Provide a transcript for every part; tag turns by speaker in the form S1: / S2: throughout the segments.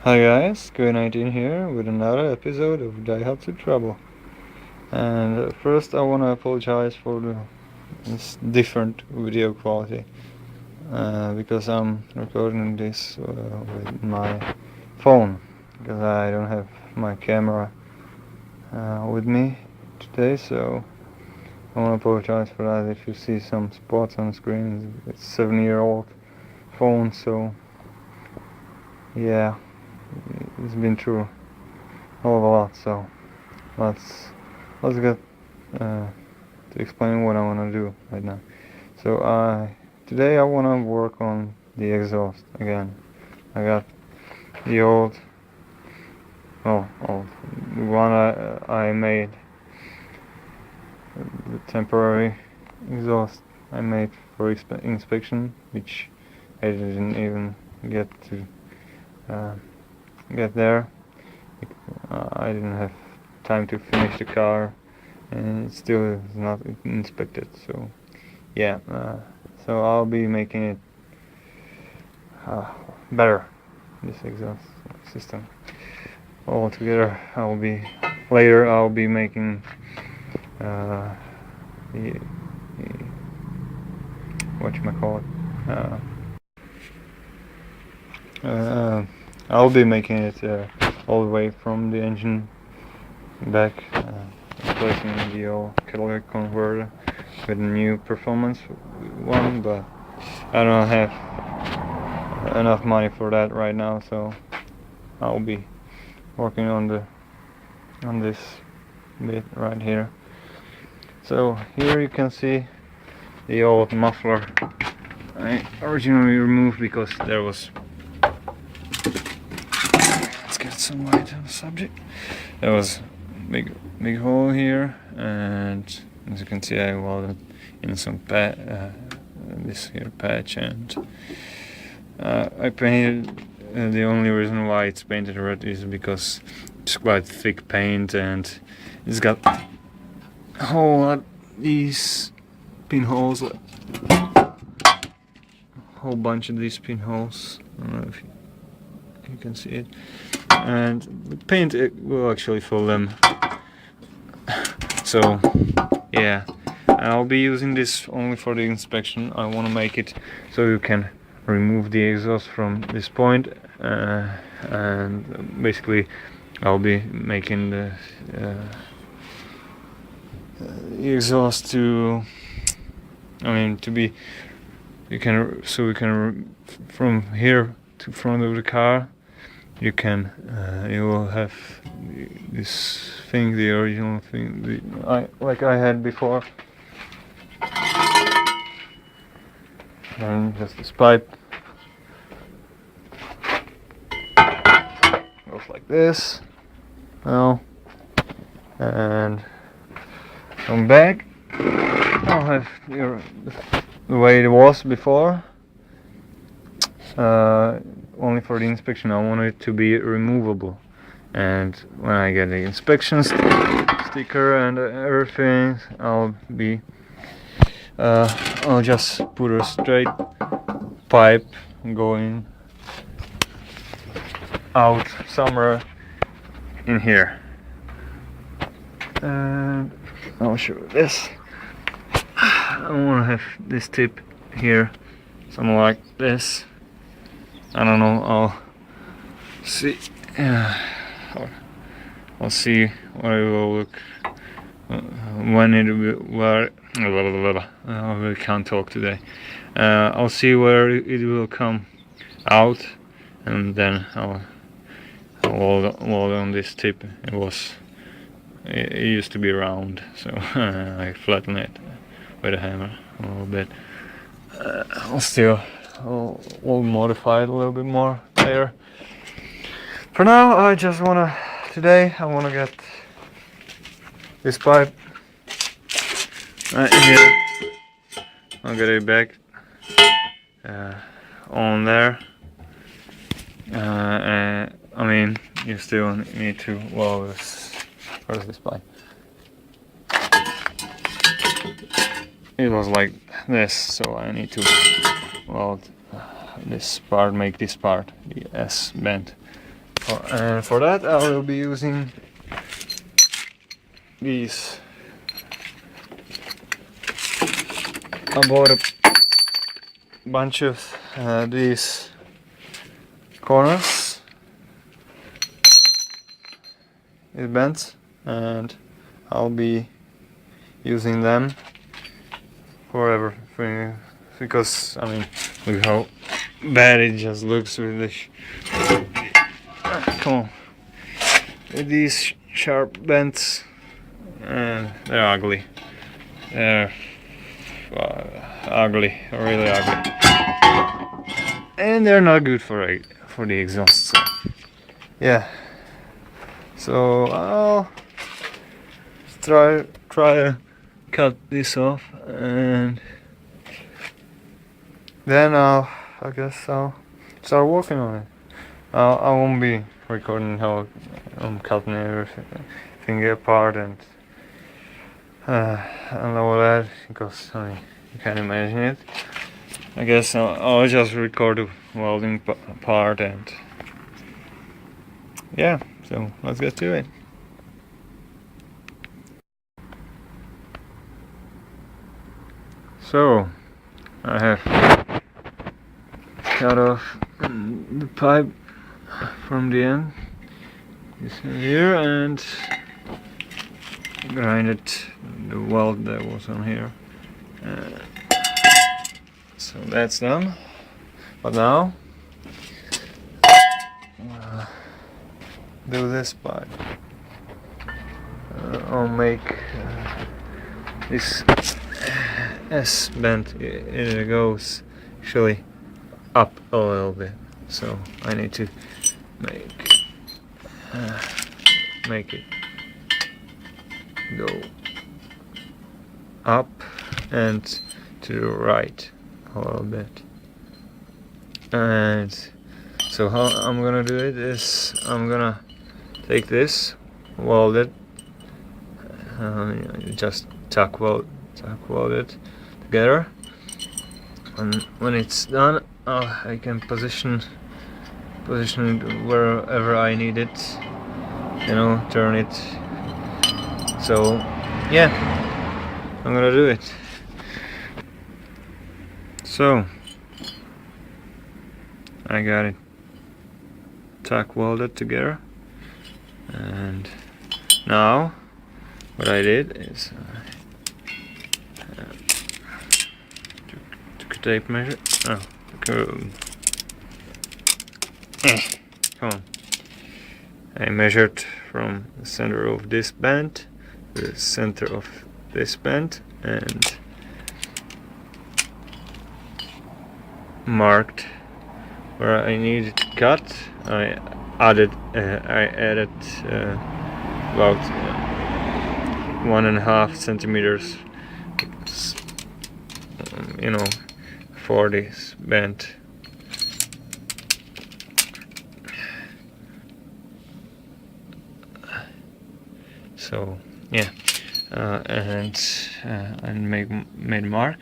S1: Hi guys, K19 here with another episode of Daihatsu Trouble. And first I wanna apologize for this different video quality because I'm recording this with my phone because I don't have my camera with me today, so I wanna apologize for that if you see some spots on screen. It's a 7-year-old phone, so yeah, it's been through a hell of a lot, so let's get to explain what I want to do right now. So today I want to work on the exhaust again. I got the old the one I made, the temporary exhaust I made for inspection, which I didn't even get to get there. I didn't have time to finish the car, and it still is not inspected. So yeah, so I'll be making it better, this exhaust system altogether. I'll be making the whatchamacallit, I'll be making it all the way from the engine back, replacing the old catalytic converter with a new performance one, but I don't have enough money for that right now, so I'll be working on this bit right here. So here you can see the old muffler I originally removed because there was, let's get some light on the subject, there was big hole here, and as you can see I welded in some this here patch, and I painted. The only reason why it's painted red is because it's quite thick paint, and it's got a whole lot these pinholes, a whole bunch of these pinholes. I don't know if you can see it, and the paint will actually fill them. So yeah, I'll be using this only for the inspection. I want to make it so you can remove the exhaust from this point, and basically I'll be making the exhaust to be, we can from here to front of the car, you will have this thing, the original thing, like I had before, and just this pipe goes like this now, and come back. I'll have the way it was before, only for the inspection. I want it to be removable, and when I get the inspection sticker and everything, I'll just put a straight pipe going out somewhere in here, and I'll show you this. I want to have this tip here, something like this. I don't know, I'll see. I'll see what it will look when it will. I really can't talk today. I'll see where it will come out, and then I'll weld on this tip. It used to be round, so I flatten it with a hammer a little bit. I'll modify it a little bit more later. For now, today I wanna get this pipe right here. I'll get it back on there. You still need to weld this. Where's this pipe? It was like this, so I need to weld this part, make this part, the S bent, And for that I will be using these. I bought a bunch of these corners, these bends, and I'll be using them for everything, because I mean, look how bad it just looks with this. Come on, with these sharp bends, and they're ugly. They're ugly, really ugly, and they're not good for the exhaust. So. Yeah. So I'll try to cut this off, and then I guess I'll start working on it. I won't be recording how I'm cutting everything apart and all that, because I mean, you can't imagine it. I guess I'll just record the welding part, and yeah, so let's get to it. So I have cut off the pipe from the end, this here, and grinded the weld that was on here. So that's done. But now do this pipe. I'll make this S bend. It goes actually up a little bit, so I need to make it go up and to the right a little bit. And so how I'm gonna do it is I'm gonna take this, weld it, just tack weld it together, and when it's done I can position it wherever I need it, turn it. So yeah, I'm gonna do it. So I got it tack welded together, and now what I did is took a tape measure. Come on. I measured from the center of this band to the center of this band, and marked where I needed to cut. I added about 1.5 centimeters, for this bend. So yeah, and made mark,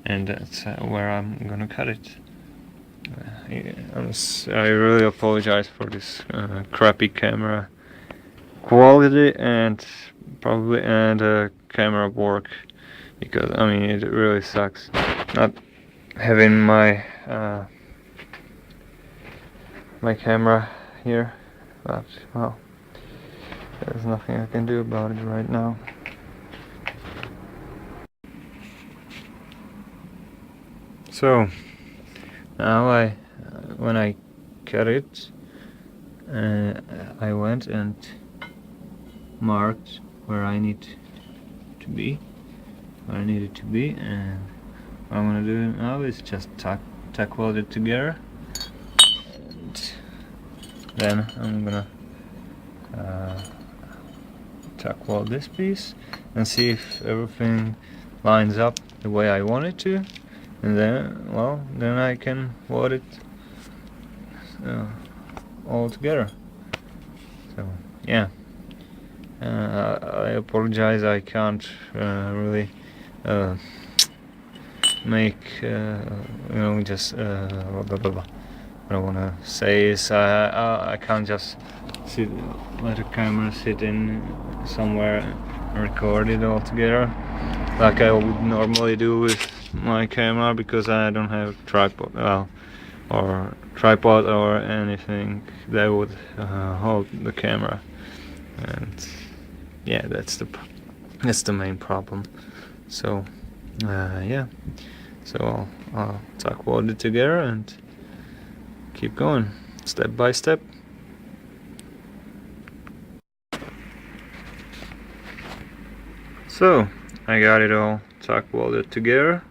S1: and that's where I'm gonna cut it. I really apologize for this crappy camera quality and camera work, because I mean it really sucks not having my camera here, but well, there's nothing I can do about it right now. So now when I cut it, I went and marked where I needed to be, and what I'm gonna do now is just tack weld it together, and then I'm gonna tack weld this piece and see if everything lines up the way I want it to, and then I can weld it all together. So yeah, I apologize, I can't really make just blah, blah, blah, blah. what I want to say is I can't just let the camera sit in somewhere and record it all together like I would normally do with my camera, because I don't have tripod or anything that would hold the camera, and yeah, that's the main problem. So yeah, so I'll talk about it together and keep going step by step. So I got it all tack welded together,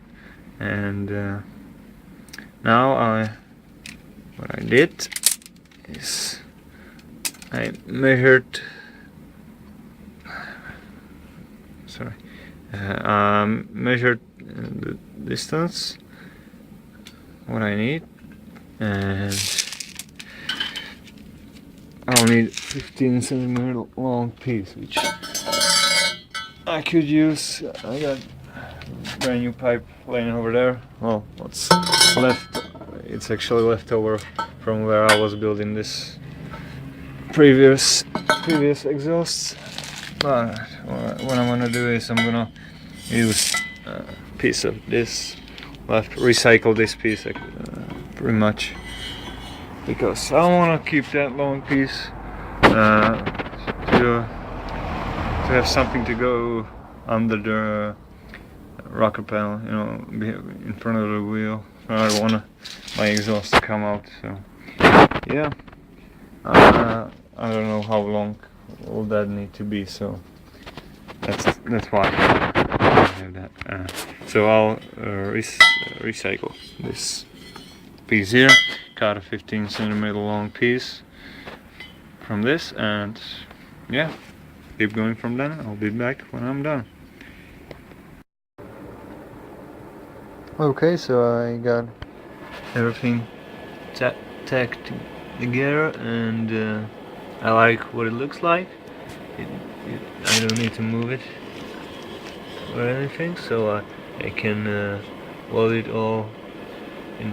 S1: and now what I did is I measured the distance what I need, and I'll need 15 centimeter long piece, which I could use. I got brand new pipe laying over there. Well, what's left, it's actually left over from where I was building this previous exhausts. But what I'm gonna do is I'm gonna use a piece of this recycle this piece pretty much, because I want to keep that long piece to have something to go under the rocker panel, you know, in front of the wheel. I don't want my exhaust to come out. So yeah, I don't know how long will that need to be. So that's why I have that. So I'll recycle this piece here. Cut a 15 centimeter long piece from this, and yeah, keep going from then. I'll be back when I'm done. Okay, so I got everything tacked together, and I like what it looks like. I don't need to move it or anything, so I can weld it all in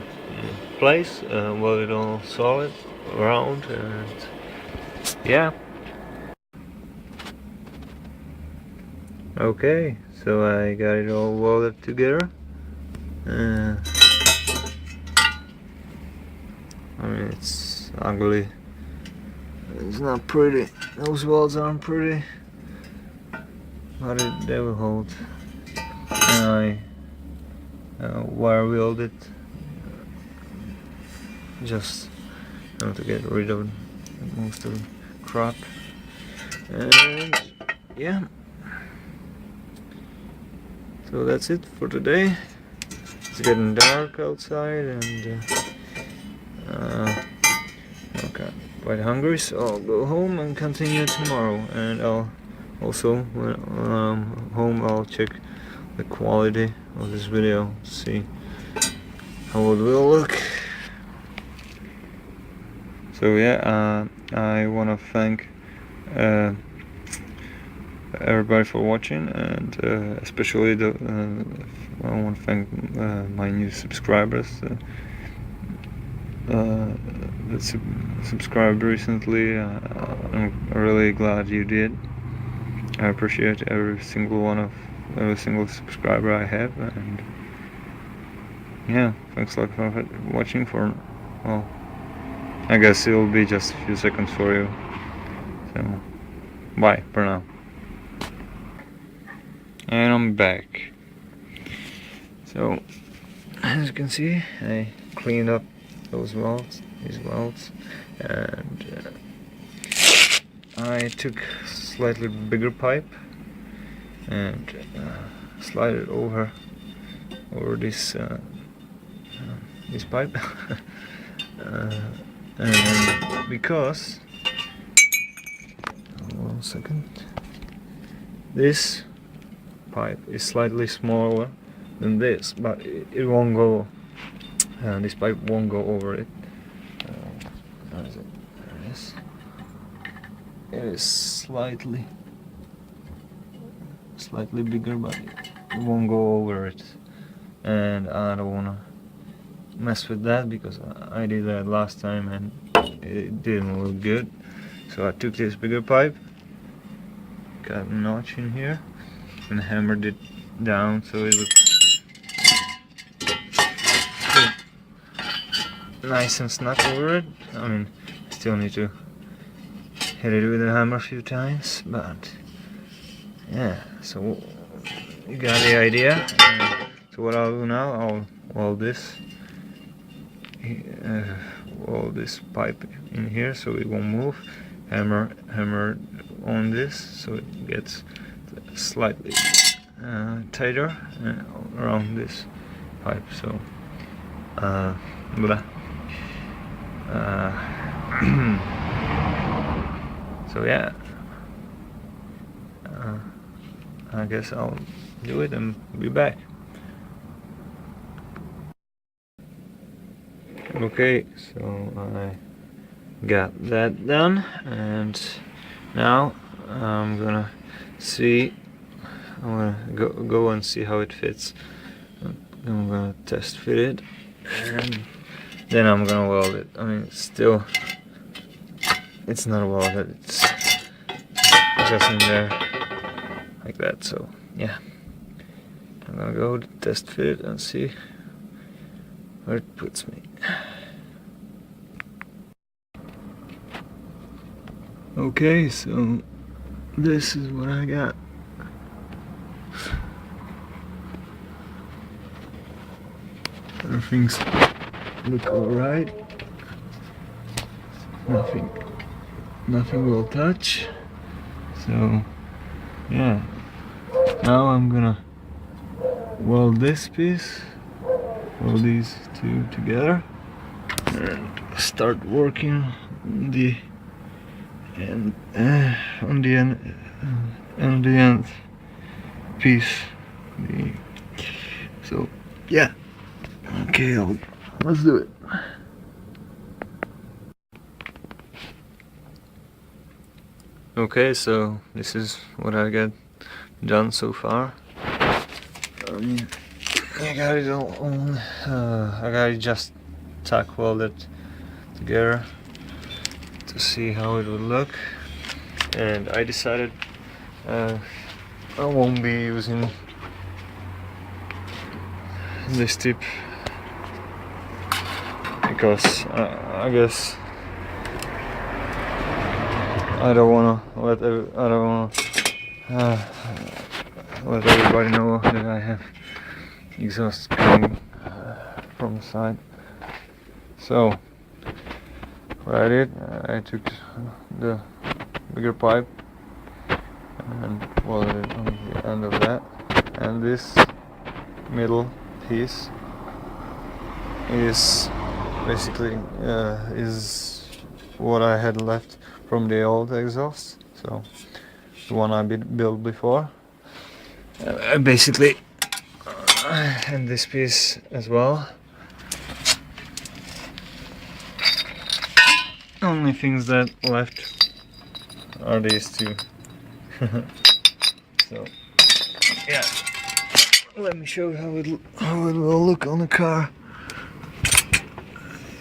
S1: place, weld it all solid around, and yeah. Okay, so I got it all welded together. I mean, it's ugly. It's not pretty. Those welds aren't pretty, but they will hold. And I wire weld it just to get rid of most of the crap. And yeah, so that's it for today. It's getting dark outside, and okay, quite hungry, so I'll go home and continue tomorrow. And I'll also, when I'm home, I'll check the quality of this video, see how it will look. So yeah, I want to thank everybody for watching, and especially I want to thank my new subscribers that subscribed recently. I'm really glad you did. I appreciate every single subscriber I have, and yeah, thanks a lot for watching. For, well, I guess it'll be just a few seconds for you. So bye for now. And I'm back. So as you can see, I cleaned up these welds, and I took slightly bigger pipe and slide it over this pipe, and because, one second, this pipe is slightly smaller than this, but it won't go. This pipe won't go over it. Where is it? There it is. It is slightly bigger, but it won't go over it, and I don't wanna mess with that because I did that last time and it didn't look good. So I took this bigger pipe, got a notch in here, and hammered it down so it looks nice and snug over it. I mean, still need to hit it with a hammer a few times, but yeah, so you got the idea. So what I'll do now, I'll weld this pipe in here so it won't move. Hammer on this so it gets slightly tighter around this pipe. So blah. So yeah, I guess I'll do it and be back. Okay, so I got that done, and now I'm gonna go and see how it fits. I'm gonna test fit it, and then I'm gonna weld it. I mean, still, it's not welded, it's just in there like that. So yeah, I'm gonna go test fit it and see where it puts me. Okay, so this is what I got. Everything's look alright. Nothing will touch. So yeah, now I'm gonna weld this piece, weld these two together, and start working on the end piece. So yeah, okay, let's do it. Okay, so this is what I got done so far. I mean, I got it all on. I got it just tack welded together to see how it would look, and I decided I won't be using this tip because I guess I don't wanna let everybody know that I have exhaust coming from the side. So what I did, I took the bigger pipe and welded it on the end of that, and this middle piece is basically is what I had left from the old exhaust, so the one I built before. Basically, and this piece as well. Only things that left are these two. So yeah, let me show you how it will look on the car,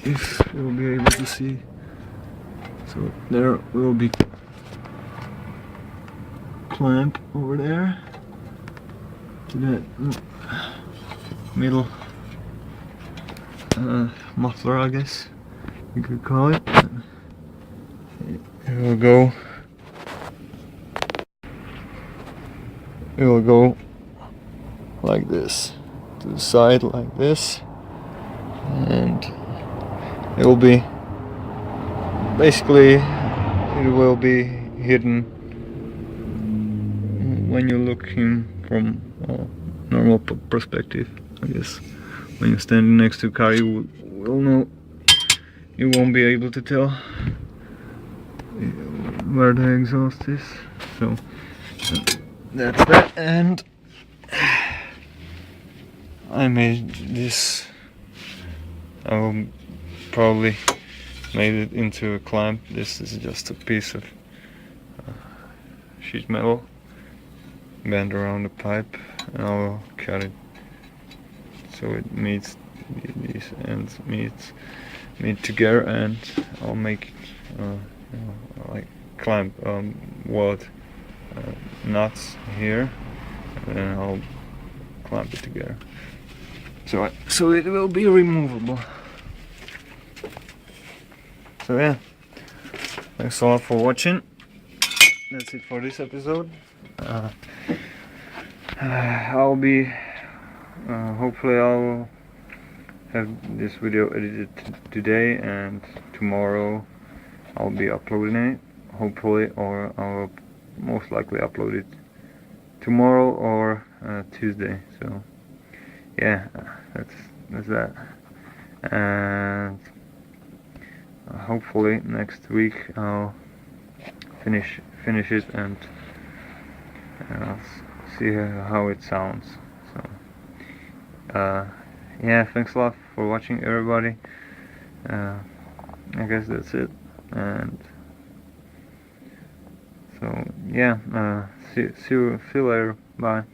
S1: if you'll be able to see. So there will be clamp over there to that middle muffler, I guess you could call it. It will go like this to the side, like this, and it will be basically, it will be hidden when you're looking from a normal perspective. I guess when you're standing next to a car, you will know, you won't be able to tell where the exhaust is. So that's that, and I made this. I will probably made it into a clamp. This is just a piece of sheet metal bent around the pipe, and I will cut it so it meets these ends meet together, and I'll make like clamp weld nuts here, and then I'll clamp it together. So it will be removable. So yeah, thanks a lot for watching. That's it for this episode. I'll be hopefully I'll have this video edited today, and tomorrow I'll be uploading it, hopefully, or I'll most likely upload it tomorrow or Tuesday. So yeah, that's that, and hopefully next week I'll finish it and I'll see how it sounds. So yeah, thanks a lot for watching, everybody. I guess that's it, and so yeah, see you later. Bye.